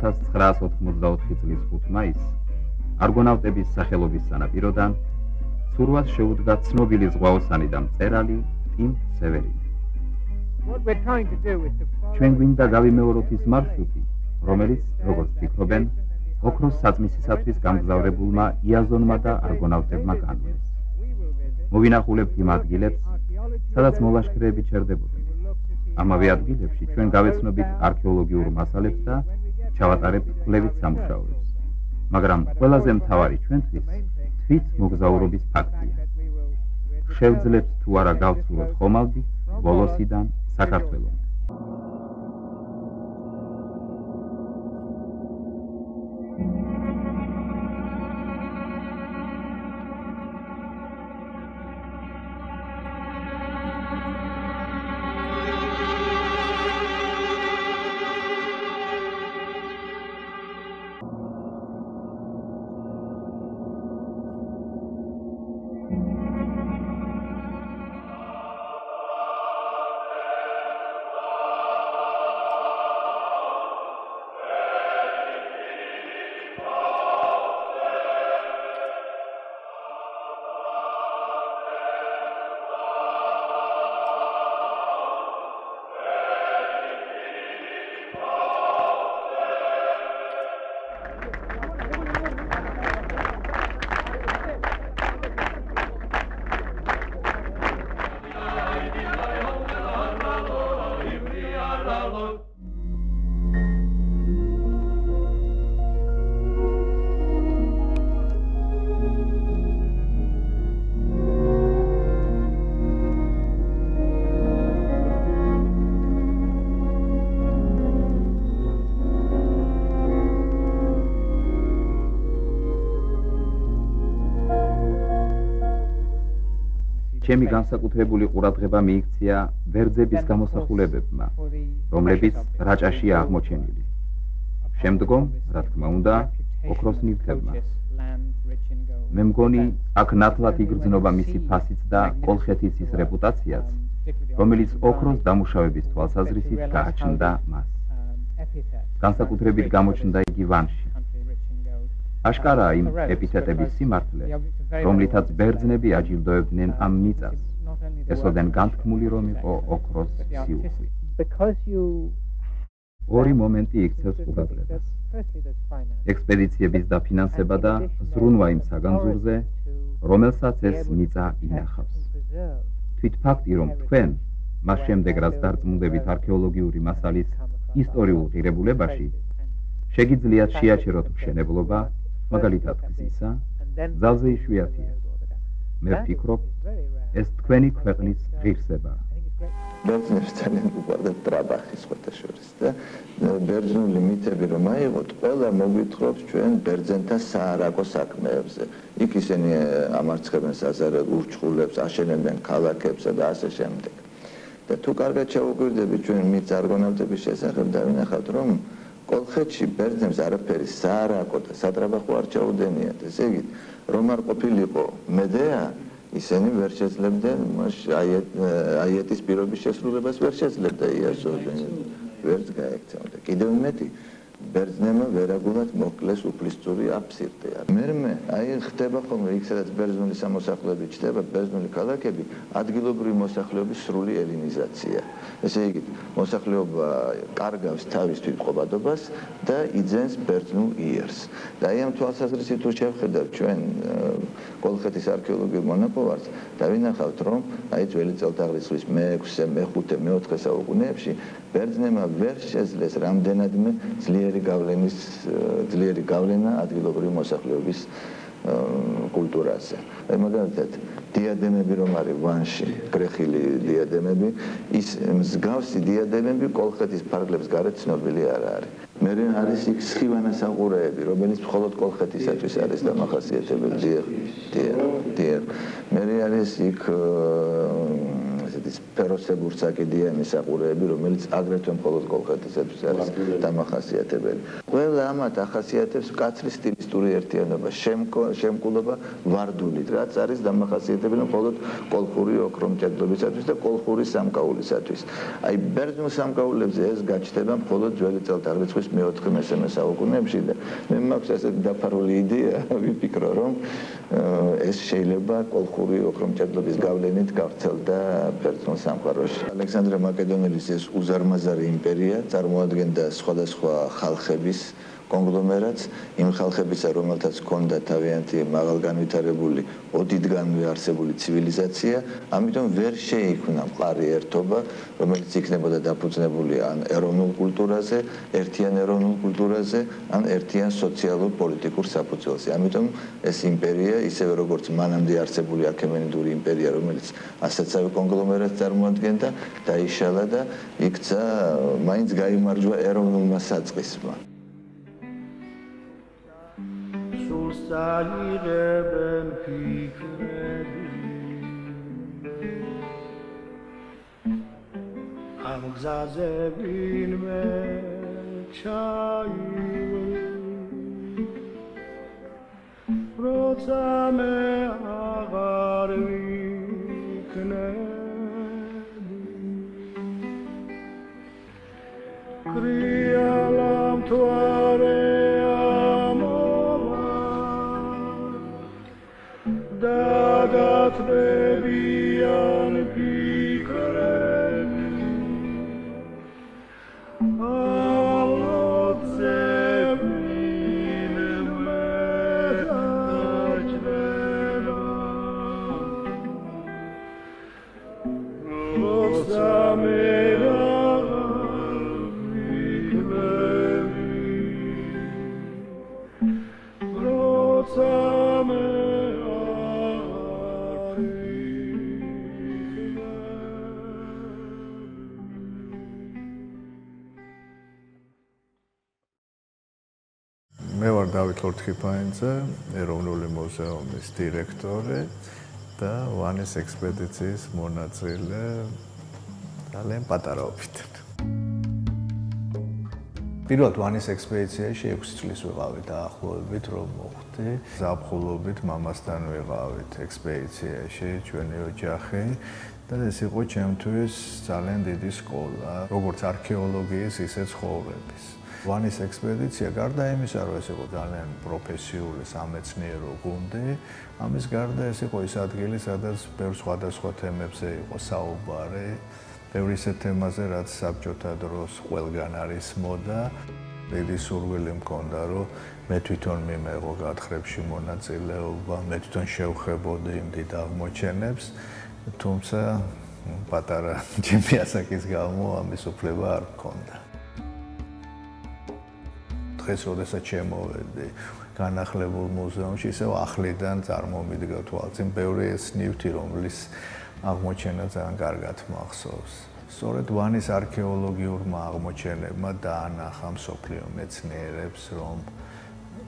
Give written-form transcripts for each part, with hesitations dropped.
1984 წლის 5 მაისს არგონავტების სახელობის სანაპიროდან ცურვას შეუდგა ცნობილი ზღვაოსანი და მწერალი ტიმ სევერინი. ჩვენ გვინდა გავიმეოროთ ის მარშრუტი, რომელიც, როგორც ფიქრობენ, ოქროს საწმისისათვის გამგზავრებულმა იაზონმა და არგონავტებმა განვლეს. მოვინახულებთ იმ ადგილებს, სადაც მოლაშქრეები ჩერდებოდნენ. ამავე ადგილებში ჩვენ გავეცნობით არქეოლოგიურ მასალებს და ჩავატარებთ კვლევით სამუშაოებს. მაგრამ ყველაზე მთავარი ჩვენთვის თვით მოგზაურობის ფაქტია. შევძლებთ თუ არა გავცუროთ ხომალდით ბოლოსიდან საქართველოს. ჩემი განსაკუთრებული ყურადღება მიიქცია ვერძების გამოსახულებებმა, რომლებიც რაჭაშია აღმოჩენილი. შემდგომ, რა თქმა უნდა, ოქროს ნივთებმა. მე მგონი, აქ ნათლად იგრძნობა მისი ფასიც და კოლხეთის ის რეპუტაციაც, რომელიც ოქროს დამუშავების თვალსაზრისით გააჩნდა მას. განსაკუთრებით გამოჩნდა იგი ვანში. აშკარაა იმ ეპითეტების სიმართლე, რომლითაც ბერძნები აჯილდოებდნენ ამ მიწას. ესოდენ განთქმული რომ იყო ოქროს სიუხვი. ორი მომენტი იქცევს ყურადღებას. ექსპედიციების დაფინანსება და ზრუნვა იმ საგანძურზე, რომელსაც ეს მიწა ინახავს. თვით ფაქტი, რომ თქვენ მას შემდეგ რაც დარწმუნდებით არქეოლოგიური მასალის ისტორიულ ღირებულებაში, შეგიძლიათ შეაჩეროთ მშენებლობა, მაგალითად გზისა, ძალზე იშვიათია. მე ვფიქრობ, ეს თქვენი ქვეყნის ღირსებაა. ბერძნებს ძალიან უყვარდათ ტრაბახი სხვათა შორის და ბერძნული მითები რომ აიღოთ, ყველა მოგვითხრობს ჩვენ ბერძენთა საარაკო საქმეებზე. იქ ისინი ამარცხებენ საზარელ ურჩხულებს, აშენებენ ქალაქებსა და ასე შემდეგ. და თუ კარგად ჩავუკვირდებით ჩვენ მის არგონავტების შესახებ და ვინახავთ რომ კოლხეთში ბერძნებს არაფერი საარაკო და სატრაბახო არ ჩაუდენიათ. ესე იგი, რომ არ ყოფილიყო მედეა, ისინი ვერ შეძლებდნენ აიეტის პირობის შესრულებას ვერ შეძლებდა იასო ვერც გაექცეოდა. კიდევ მეტი ბერძნებმა ვერაგულად მოკლეს უფლისწული აფსირდე. მერმე აი ხდება ხოლმე იქ სადაც ბერძნული სამოსახლოები ჩდება, ბერძნული ქალაქები, ადგილობრივი მოსახლეობის სრული ელინიზაცია. ესე იგი, მოსახლეობა კარგავს თავის თვითმყოფადობას და იძენს ბერძნულ იერს. და აი ამ თვალსაზრისით თუ შევხედავთ ჩვენ კოლხეთის არქეოლოგიურ მონაპოვარს და ვინახავთ რომ აი ძველი წელთაღრიცხვის მე-6, მე-5, მე-4 საუკუნეებში ბერძნებმა ვერ შეძლეს რამდენადმე ძლიერი გავლენა ადგილობრივი მოსახლეობის კულტურაზე. მაგალითად, დიადემები რომ არის ვანში, გრეხილი დიადემები, ის მსგავსი დიადემები კოლხეთის ფარგლებს გარეთ ცნობილი არ არის. მე არის იქ სხივანასაყურეები, რომელიც მხოლოდ კოლხეთისათვის არის დამახასიათებელი. დიახ. მე არის იქ ესეთი ფეროსებურ საკიდია მისაყურეები, რომელიც აგრეთვე მხოლოდ კოლხეთისათვის არის დამახასიათებელი. ყველა ამათ ახასიათებს მკაცრი სტილისტური ერთიანობა, შემკულობა ვარდულით, რაც არის დამახასიათებელი მხოლოდ კოლხური ოქრომჭედლობისათვის და კოლხური სამკაულისათვის. აი ბერძნულ სამკაულებზე ეს გაჩნდება მხოლოდ ძველი წელთაღრიცხვის მე-4-მე საუკუნეებში და მე მაქვს ასეთი დაფარული იდეა, ვიფიქრო რომ ეს შეიძლება კოლხური ოქრომჭედლობის გავლენით გავრცელდა ბერძნულ სამყაროში. ალექსანდრე მაკედონელის ეს უზარმაზარი იმპერია წარმოადგენდა სხვადასხვა ხალხების კონგლომერატს, იმ ხალხებისა, რომელთაც ჰქონდა თავიანთი მაღალგანვითარებული, ოდითგანვე არსებული ცივილიზაცია, ამიტომ ვერ შეიქმნა მყარი ერთობა, რომელიც იქნებოდა დაფუძნებული ან ეროვნულ კულტურაზე, ერთიან ეროვნულ კულტურაზე, ან ერთიან სოციალურ-პოლიტიკურ საფუძველზე. ამიტომ ეს იმპერია, ისევე როგორც მანამდე არსებული აქემენიდური იმპერია, რომელიც ასეთსავე კონგლომერატს წარმოადგენდა, დაიშალა და იქცა, მაინც გაიმარჯვა ეროვნულმა საწყისმა. საიღებენ ფიქრები ამ გზაზე ვინმე ჩაივლის როცა მე აღარ ვიქნები კრიალა მთვარე დაგათმევიან ფიქრები ალოძე ვინმე დაჭრება როცა მე აღარ ვიქნები როცა მე მე ვარ დავით ლორთქიფანიძე, ეროვნული მუზეუმის დირექტორი და ვანის ექსპედიციის მონაწილე ძალიან პატარაობიდან. პირველად ვანის ექსპედიციაში 6 წლის ვიყავი დაახლოებით, რომ მოხდი. ზაფხულობით მამასთან ვიყავით ექსპედიციაში, ჩვენი ოჯახი და ეს იყო ჩემთვის ძალიან დიდი სკოლა, როგორც არქეოლოგიის, ისე ცხოვრების. ვანის ექსპედიცია გარდა იმისა, რომ ეს იყო ძალიან პროფესიული სამეცნიერო გუნდი, ამის გარდა ეს იყო ის ადგილი, სადაც ბევრ სხვადასხვა თემებზე იყო საუბარი, ბევრ ისეთ თემაზე, რაც საბჭოთა დროს ყველგან არის მოდა. დიდი სურვილი მქონდა, რომ მე თვითონ მიმეღო გათხრებში მონაწილეობა, მე თვითონ შევხებოდი იმ დიდ აღმოჩენებს, თუმცა პატარა ჩემი ასაკის გამო ამის უფლება არ მქონდა. დღეს როდესაც შემოვედი განახლებულ მუზეუმში, ისევ ახლიდან წარმომიდგა თვალწინ ბევრი ეს ნივთი, რომლის აღმოჩენა ძალიან კარგად მახსოვს. სწორედ ვანის არქეოლოგიურმა აღმოჩენებმა დაანახა მსოფლიო მეცნიერებს, რომ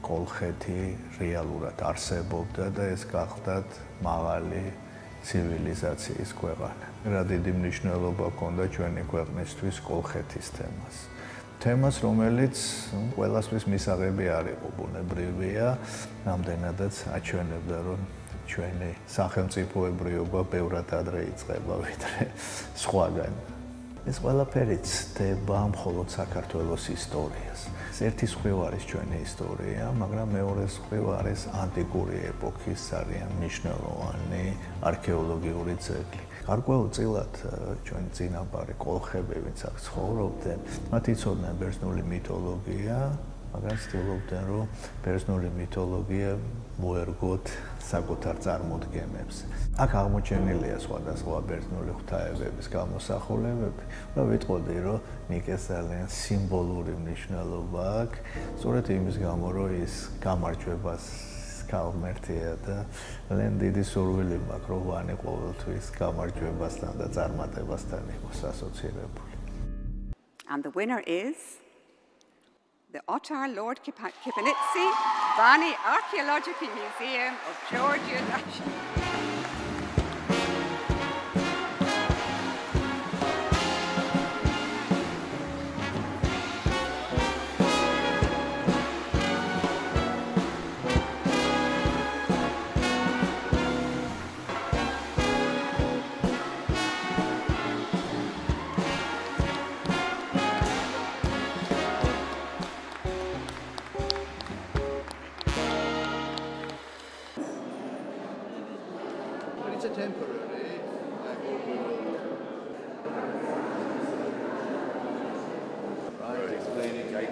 კოლხეთი რეალურად არსებობდა და ეს გახდათ მაღალი ცივილიზაციის ქვეყანა. რა დიდი მნიშვნელობა ჰქონდა ჩვენი ქვეყნისთვის კოლხეთის თემას. თემას, რომელიც ყველასთვის მისაღები არ იყო, ბუნებრივია, რამდენადაც აჩვენებდა, რომ ჩვენი სახელმწიფოებრიობა ბევრად ადრე იწყება, ვიდრე სხვაგან. ეს ყველაფერი ცდება მხოლოდ საქართველოს ისტორიას. ერთი მხრივ არის ჩვენი ისტორია, მაგრამ მეორე მხრივ არის ანტიკური ეპოქის ძალიან მნიშვნელოვანი არქეოლოგიური ძეგლი. გარკვეულწილად ჩვენი წინაპარი კოლხები, ვინც აქ ცხოვრობდნენ, მათ იცოდნენ ბერძნული მითოლოგია, მაგრამ ცდილობდნენ, რომ ბერძნული მითოლოგია მოერგოთ საკუთარ წარმოდგენებს. აქ აღმოჩენილია სხვადასხვა ბერძნული ღვთაებების გამოსახულებები და ვიტყოდი, რომ ნიკეს ძალიან სიმბოლური მნიშვნელობა აქვს, სწორედ იმის გამო, რომ ის გამარჯვებას გამერთია და ძალიან დიდი სურვილი მაქვს, რომ ვანი ყოველთვის გამარჯვებასთან და წარმატებასთან იყოს ასოცირებული. And the winner is the Ottar Lord Kipanidze Vani Archaeological Museum of Georgia, Russia.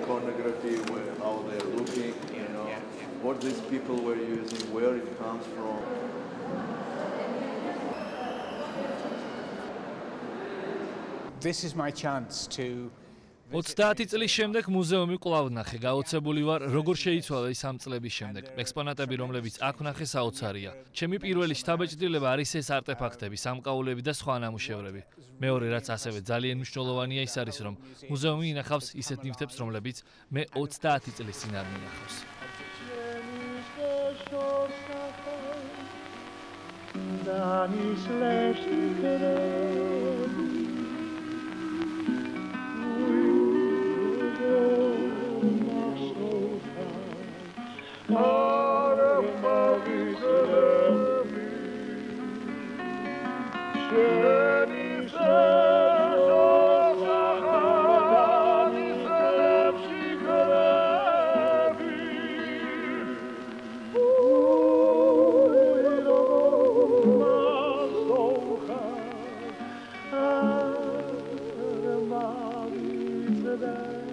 iconography, how they're looking, what these people were using, where it comes from. This is my chance to 30 წლის შემდეგ მუზეუმი კვლავ ნახე. გაოცებული ვარ, როგორ შეიცვალა ის ამ წლების შემდეგ. ექსპონატები, რომლებიც აქ ნახე, საოცარია. ჩემი პირველი შთაბეჭდილება არის ეს არტეფაქტები, სამკაულები და სხვა ნამუშევრები. მეორე, რაც ასევე ძალიან მნიშვნელოვანია, ის არის, რომ მუზეუმი ინახავს ისეთ ნივთებს, რომლებიც მე 30 წლის წინ არ მინახავს. Today.